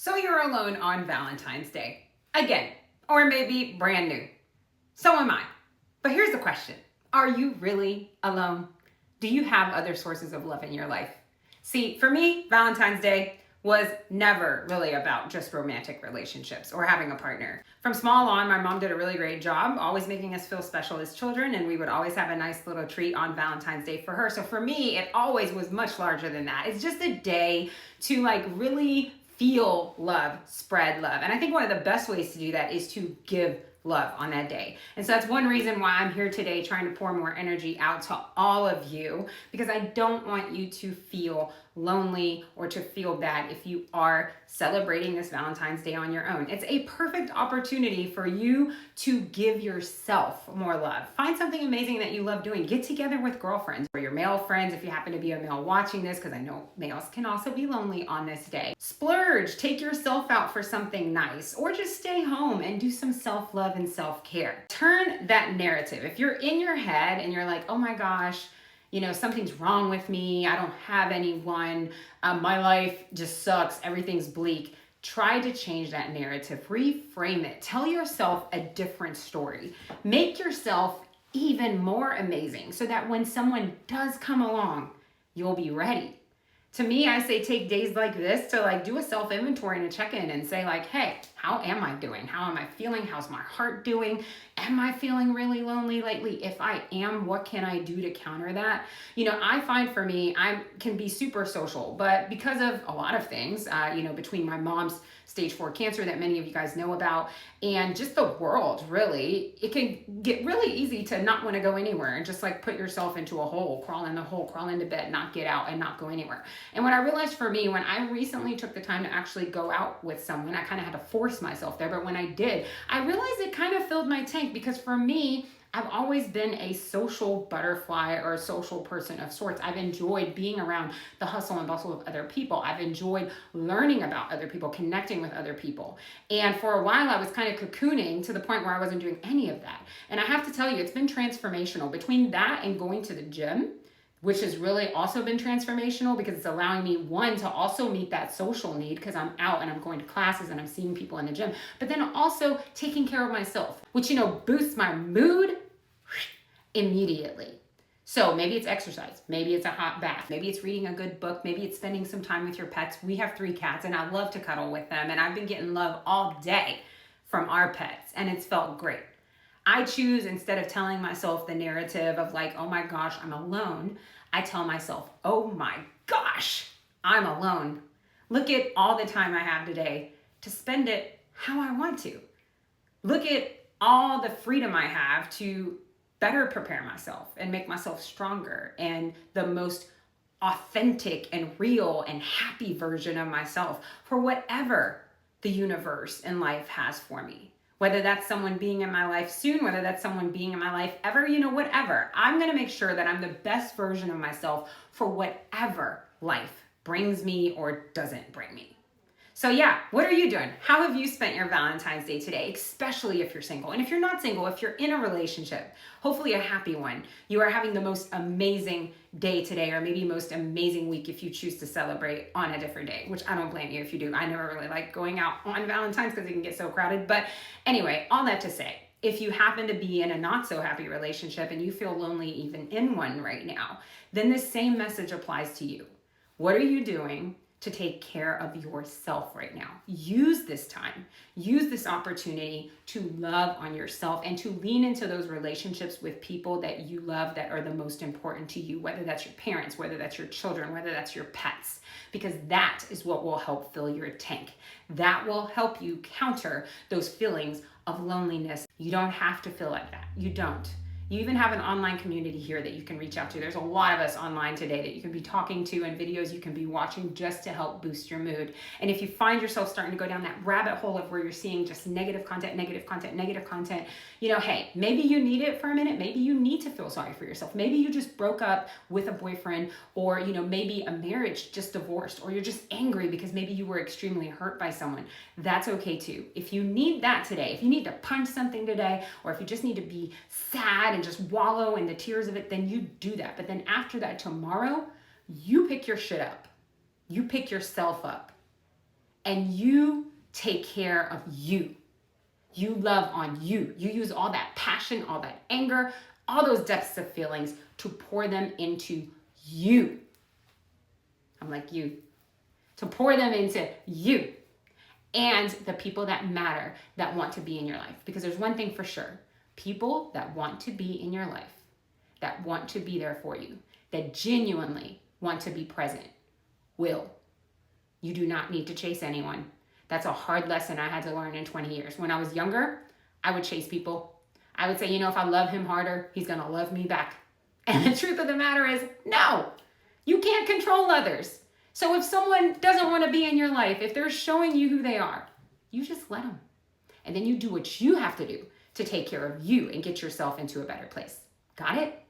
So you're alone on Valentine's Day. Again, or maybe brand new. So am I. But here's the question. Are you really alone? Do you have other sources of love in your life? See, for me, Valentine's Day was never really about just romantic relationships or having a partner. From small on, my mom did a really great job, always making us feel special as children, and we would always have a nice little treat on Valentine's Day for her. So for me, it always was much larger than that. It's just a day to really feel love, spread love. And I think one of the best ways to do that is to give love on that day. And so that's one reason why I'm here today trying to pour more energy out to all of you, because I don't want you to feel lonely or to feel bad if you are celebrating this Valentine's Day on your own. It's a perfect opportunity for you to give yourself more love. Find something amazing that you love doing. Get together with girlfriends or your male friends if you happen to be a male watching this, because I know males can also be lonely on this day. Splurge, take yourself out for something nice, or just stay home and do some self-love and self-care. Turn that narrative. If you're in your head and you're like, oh my gosh, something's wrong with me, I don't have anyone, my life just sucks, everything's bleak. Try to change that narrative, reframe it, tell yourself a different story. Make yourself even more amazing so that when someone does come along, you'll be ready. To me, I say take days like this to do a self-inventory and a check-in and say hey, how am I doing? How am I feeling? How's my heart doing? Am I feeling really lonely lately? If I am, what can I do to counter that? I find for me, I can be super social, but because of a lot of things, between my mom's stage 4 cancer that many of you guys know about, and just the world, really, it can get really easy to not want to go anywhere and just put yourself into a hole, crawl in the hole, crawl into bed, not get out and not go anywhere. And what I realized for me, when I recently took the time to actually go out with someone, I kind of had to force myself there, but when I did, I realized it kind of filled my tank, because for me, I've always been a social butterfly or a social person of sorts. I've enjoyed being around the hustle and bustle of other people. I've enjoyed learning about other people, connecting with other people. And for a while, I was kind of cocooning to the point where I wasn't doing any of that. And I have to tell you, it's been transformational. Between that and going to the gym, which has really also been transformational, because it's allowing me, one, to also meet that social need because I'm out and I'm going to classes and I'm seeing people in the gym, but then also taking care of myself, which, boosts my mood immediately. So maybe it's exercise, maybe it's a hot bath, maybe it's reading a good book, maybe it's spending some time with your pets. We have 3 cats and I love to cuddle with them, and I've been getting love all day from our pets, and it's felt great. I choose, instead of telling myself the narrative of oh my gosh, I'm alone, I tell myself, oh my gosh, I'm alone. Look at all the time I have today to spend it how I want to. Look at all the freedom I have to better prepare myself and make myself stronger and the most authentic and real and happy version of myself for whatever the universe and life has for me. Whether that's someone being in my life soon, whether that's someone being in my life ever, whatever. I'm going to make sure that I'm the best version of myself for whatever life brings me or doesn't bring me. So yeah, what are you doing? How have you spent your Valentine's Day today, especially if you're single? And if you're not single, if you're in a relationship, hopefully a happy one, you are having the most amazing day today, or maybe most amazing week if you choose to celebrate on a different day, which I don't blame you if you do. I never really like going out on Valentine's because it can get so crowded. But anyway, all that to say, if you happen to be in a not so happy relationship and you feel lonely even in one right now, then this same message applies to you. What are you doing to take care of yourself right now? Use this time, use this opportunity to love on yourself and to lean into those relationships with people that you love, that are the most important to you, whether that's your parents, whether that's your children, whether that's your pets, because that is what will help fill your tank. That will help you counter those feelings of loneliness. You don't have to feel like that. You don't. You even have an online community here that you can reach out to. There's a lot of us online today that you can be talking to, and videos you can be watching just to help boost your mood. And if you find yourself starting to go down that rabbit hole of where you're seeing just negative content, hey, maybe you need it for a minute. Maybe you need to feel sorry for yourself. Maybe you just broke up with a boyfriend, or maybe a marriage just divorced, or you're just angry because maybe you were extremely hurt by someone. That's okay too. If you need that today, if you need to punch something today, or if you just need to be sad and just wallow in the tears of it, then you do that. But then after that, tomorrow, you pick your shit up. You pick yourself up and you take care of you. You love on you. You use all that passion, all that anger, all those depths of feelings to pour them into you. I'm like you. To pour them into you and the people that matter, that want to be in your life. Because there's one thing for sure. People that want to be in your life, that want to be there for you, that genuinely want to be present, will. You do not need to chase anyone. That's a hard lesson I had to learn in 20 years. When I was younger, I would chase people. I would say, you know, if I love him harder, he's going to love me back. And the truth of the matter is, no, you can't control others. So if someone doesn't want to be in your life, if they're showing you who they are, you just let them. And then you do what you have to do to take care of you and get yourself into a better place. Got it?